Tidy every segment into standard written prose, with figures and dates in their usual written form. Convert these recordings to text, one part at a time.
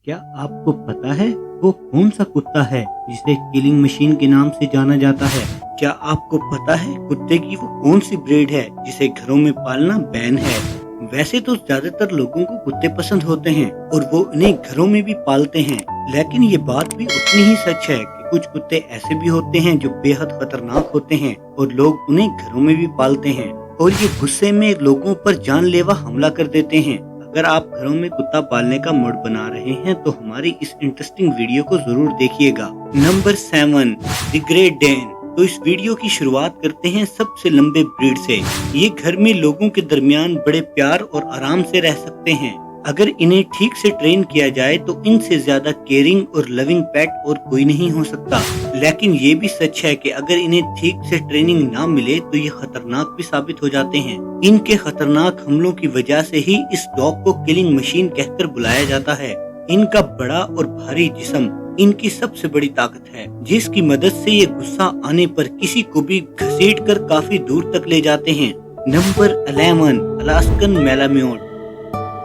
क्या आपको पता है वो कौन सा कुत्ता है जिसे किलिंग मशीन के नाम से जाना जाता है? क्या आपको पता है कुत्ते की वो कौन सी ब्रीड है जिसे घरों में पालना बैन है? वैसे तो ज्यादातर लोगों को कुत्ते पसंद होते हैं और वो इन्हें घरों में भी पालते हैं, लेकिन ये बात भी उतनी ही सच है कि कुछ कुत्ते ऐसे भी होते हैं जो बेहद खतरनाक होते हैं और लोग उन्हें घरों में भी पालते हैं और ये गुस्से में लोगों पर जानलेवा हमला कर देते हैं। अगर आप घरों में कुत्ता पालने का मूड बना रहे हैं तो हमारी इस इंटरेस्टिंग वीडियो को जरूर देखिएगा। Number 7, the Great Dane. तो इस वीडियो की शुरुआत करते हैं सबसे लंबे ब्रीड से। ये घर में लोगों के दरमियान बड़े प्यार और आराम से रह सकते हैं। अगर इन्हें ठीक से ट्रेन किया जाए तो इनसे ज्यादा केयरिंग और लविंग पेट और कोई नहीं हो सकता। लेकिन ये भी सच है कि अगर इन्हें ठीक से ट्रेनिंग ना मिले तो ये खतरनाक भी साबित हो जाते हैं। इनके खतरनाक हमलों की वजह से ही इस डॉग को किलिंग मशीन कहकर बुलाया जाता है। इनका बड़ा और भारी जिस्म इनकी सबसे बड़ी ताकत है, जिसकी मदद से ये गुस्सा आने पर किसी को भी घसीटकर काफी दूर तक ले जाते हैं। Number 11, Alaskan malamute.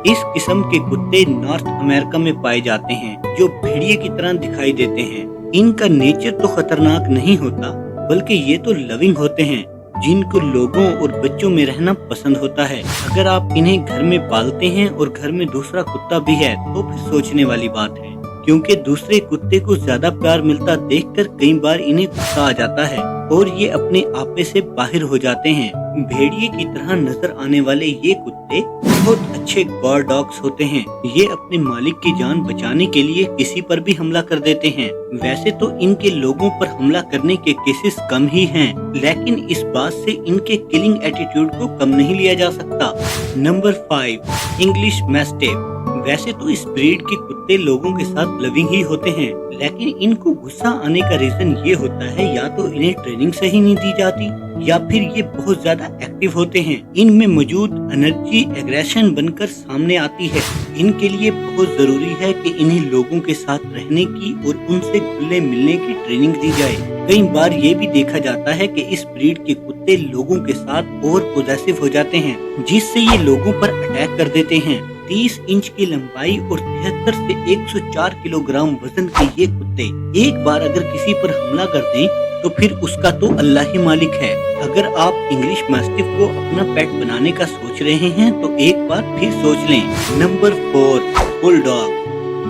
इस किस्म के कुत्ते नॉर्थ अमेरिका में पाए जाते हैं जो भेड़िए की तरह दिखाई देते हैं। इनका नेचर तो खतरनाक नहीं होता, बल्कि ये तो लविंग होते हैं जिनको लोगों और बच्चों में रहना पसंद होता है। अगर आप इन्हें घर में पालते हैं और घर में दूसरा कुत्ता भी है तो फिर सोचने वाली बात है, क्योंकि दूसरे कुत्ते को ज्यादा प्यार मिलता देखकर कई बार इन्हें गुस्सा आ जाता है और ये अपने आपे से बाहर हो जाते हैं। भेड़िए की तरह नजर आने वाले ये कुत्ते बहुत अच्छे गार्ड डॉग्स होते हैं। ये अपने मालिक की जान बचाने के लिए किसी पर भी हमला कर देते हैं। वैसे तो इनके लोगों पर हमला करने के केसेस कम ही हैं, लेकिन इस बात से इनके किलिंग एटीट्यूड को कम नहीं लिया जा सकता। Number 5, English mastiff. वैसे तो इस ब्रीड के कुत्ते लोगों के साथ लविंग ही होते हैं, लेकिन इनको गुस्सा आने का रीजन ये होता है या तो इन्हें ट्रेनिंग सही नहीं दी जाती या फिर ये बहुत ज्यादा एक्टिव होते हैं। इनमें मौजूद एनर्जी एग्रेशन बनकर सामने आती है। इनके लिए बहुत जरूरी है कि इन्हें लोगों के साथ रहने की और उनसे घुलने मिलने की ट्रेनिंग दी जाए। कई बार ये भी देखा जाता है कि इस ब्रीड के कुत्ते लोगों के साथ ओवर पोजेसिव हो जाते हैं, जिससे ये लोगों पर अटैक कर देते हैं। 30 इंच की लंबाई और 73 से 104 किलोग्राम वजन के ये कुत्ते एक बार अगर किसी पर हमला कर दें तो फिर उसका तो अल्लाह ही मालिक है। अगर आप इंग्लिश मैस्टिफ को अपना पेट बनाने का सोच रहे हैं तो एक बार फिर सोच लें। Number 4, bulldog.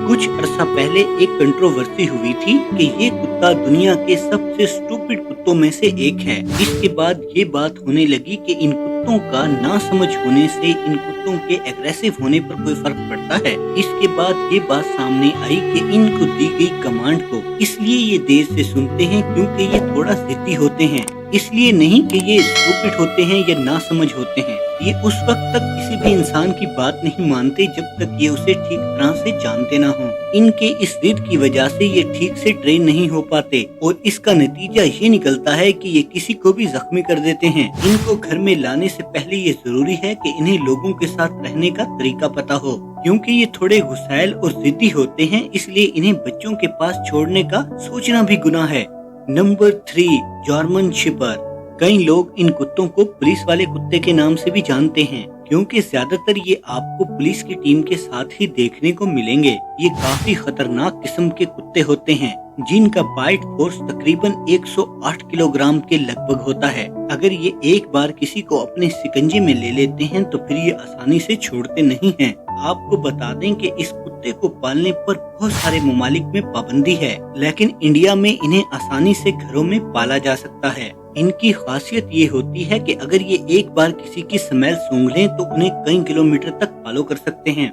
कुछ अरसा पहले एक कंट्रोवर्सी हुई थी कि ये कुत्ता दुनिया के सबसे स्टूपिड कुत्तों में से एक है। इसके बाद ये बात होने लगी कि इन कुत्तों का ना समझ होने से इन कुत्तों के एग्रेसिव होने पर कोई फर्क पड़ता है। इसके बाद ये बात सामने आई कि इनको दी गई कमांड को इसलिए ये देर से सुनते हैं क्योंकि ये थोड़ा जिद्दी होते हैं, इसलिए नहीं कि ये स्टूपिड होते हैं या ना समझ होते हैं। ये उस वक्त तक किसी भी इंसान की बात नहीं मानते जब तक ये उसे ठीक तरह से जानते ना हो। इनके इस जिद की वजह से ये ठीक से ट्रेन नहीं हो पाते और इसका नतीजा ये निकलता है कि ये किसी को भी जख्मी कर देते हैं। इनको घर में लाने से पहले ये जरूरी है कि इन्हें लोगों के साथ रहने का तरीका पता हो, क्योंकि ये थोड़े गुस्सैल और जिद्दी होते हैं, इसलिए इन्हें बच्चों के पास छोड़ने का सोचना भी गुनाह है। Number 3, German shepherd. कई लोग इन कुत्तों को पुलिस वाले कुत्ते के नाम से भी जानते हैं, क्योंकि ज्यादातर ये आपको पुलिस की टीम के साथ ही देखने को मिलेंगे। ये काफी खतरनाक किस्म के कुत्ते होते हैं जिनका बाइट फोर्स तकरीबन 108 किलोग्राम के लगभग होता है। अगर ये एक बार किसी को अपने शिकंजे में ले लेते हैं तो फिर ये आसानी से छोड़ते नहीं हैं। आपको बता दें कि इस कुत्ते को पालने पर बहुत सारे ममालिक में पाबंदी है, लेकिन इंडिया में इन्हें आसानी से घरों में पाला जा सकता है। इनकी खासियत ये होती है कि अगर ये एक बार किसी की स्मेल सूंघ लें तो उन्हें कई किलोमीटर तक फॉलो कर सकते हैं।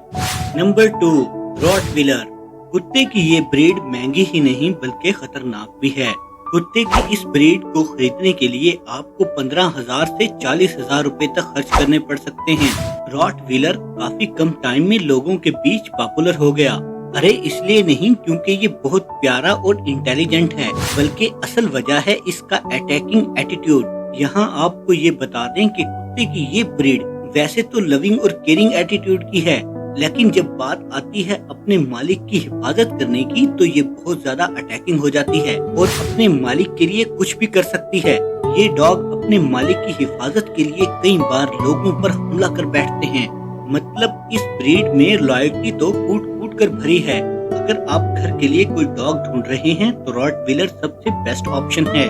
Number 2, Rottweiler. कुत्ते की ये ब्रीड महंगी ही नहीं बल्कि खतरनाक भी है। कुत्ते की इस ब्रीड को खरीदने के लिए आपको 15,000 से 40,000 रुपए तक खर्च करने पड़ सकते हैं। रॉटवीलर काफी कम टाइम में लोगों के बीच पॉपुलर हो गया। अरे इसलिए नहीं क्योंकि ये बहुत प्यारा और इंटेलिजेंट है, बल्कि असल वजह है इसका अटैकिंग एटीट्यूड। यहाँ आपको ये बता दें कि कुत्ते की ये ब्रीड वैसे तो लविंग और केयरिंग एटीट्यूड की है, लेकिन जब बात आती है अपने मालिक की हिफाजत करने की तो ये बहुत ज्यादा अटैकिंग हो जाती है और अपने मालिक के लिए कुछ भी कर सकती है। ये डॉग अपने मालिक की हिफाजत के लिए कई बार लोगों पर हमला कर बैठते हैं। मतलब इस ब्रीड में लॉयल्टी तो कूट कूट कर भरी है। अगर आप घर के लिए कोई डॉग ढूंढ रहे हैं तो रॉटवीलर सबसे बेस्ट ऑप्शन है।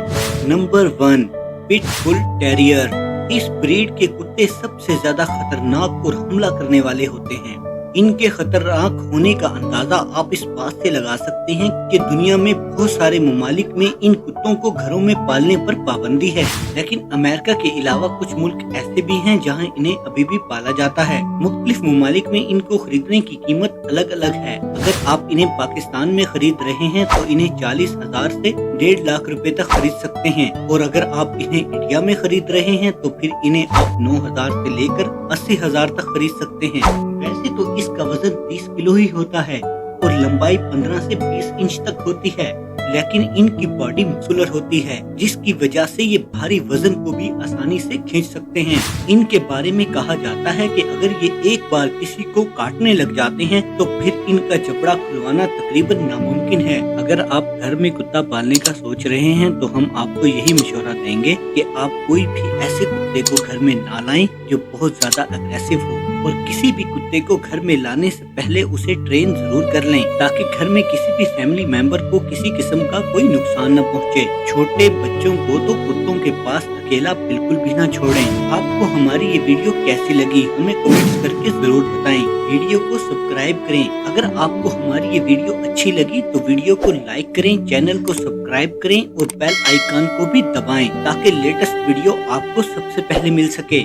Number 1, pitbull terrier. इस ब्रीड के कुत्ते सबसे ज्यादा खतरनाक और हमला करने वाले होते हैं। इनके खतरनाक होने का अंदाजा आप इस बात से लगा सकते हैं कि दुनिया में बहुत सारे ममालिक में इन कुत्तों को घरों में पालने पर पाबंदी है, लेकिन अमेरिका के अलावा कुछ मुल्क ऐसे भी हैं जहां इन्हें अभी भी पाला जाता है। मुख्तलिफ ममालिक में इनको खरीदने की कीमत अलग अलग है। अगर आप इन्हें पाकिस्तान में खरीद रहे हैं तो इन्हें 40,000 से 1.5 लाख रुपए तक खरीद सकते हैं, और अगर आप इन्हें इंडिया में खरीद रहे हैं तो फिर इन्हें आप 9,000 से लेकर 80,000 तक खरीद सकते हैं। वैसे तो इसका वजन 30 किलो ही होता है और लंबाई 15 से 20 इंच तक होती है, लेकिन इनकी बॉडी मस्कुलर होती है, जिसकी वजह से ये भारी वजन को भी आसानी से खींच सकते हैं। इनके बारे में कहा जाता है कि अगर ये एक बार किसी को काटने लग जाते हैं तो फिर इनका जबड़ा खुलवाना तकरीबन नामुमकिन है। अगर आप घर में कुत्ता पालने का सोच रहे हैं तो हम आपको यही मशवरा देंगे कि आप कोई भी ऐसे कुत्ते को घर में ना लाएं जो बहुत ज्यादा अग्रेसिव हो, और किसी भी कुत्ते को घर में लाने से पहले उसे ट्रेन जरूर कर लें, ताकि घर में किसी भी फैमिली मेंबर को किसी किस्म का कोई नुकसान न पहुंचे। छोटे बच्चों को तो कुत्तों के पास अकेला बिल्कुल भी ना छोड़ें। आपको हमारी ये वीडियो कैसी लगी हमें कमेंट्स करके जरूर बताएं। वीडियो को सब्सक्राइब करें। अगर आपको हमारी ये वीडियो अच्छी लगी तो वीडियो को लाइक करें, चैनल को सब्सक्राइब करें और बेल आइकन को भी दबाएं, ताकि लेटेस्ट वीडियो आपको सबसे पहले मिल सके।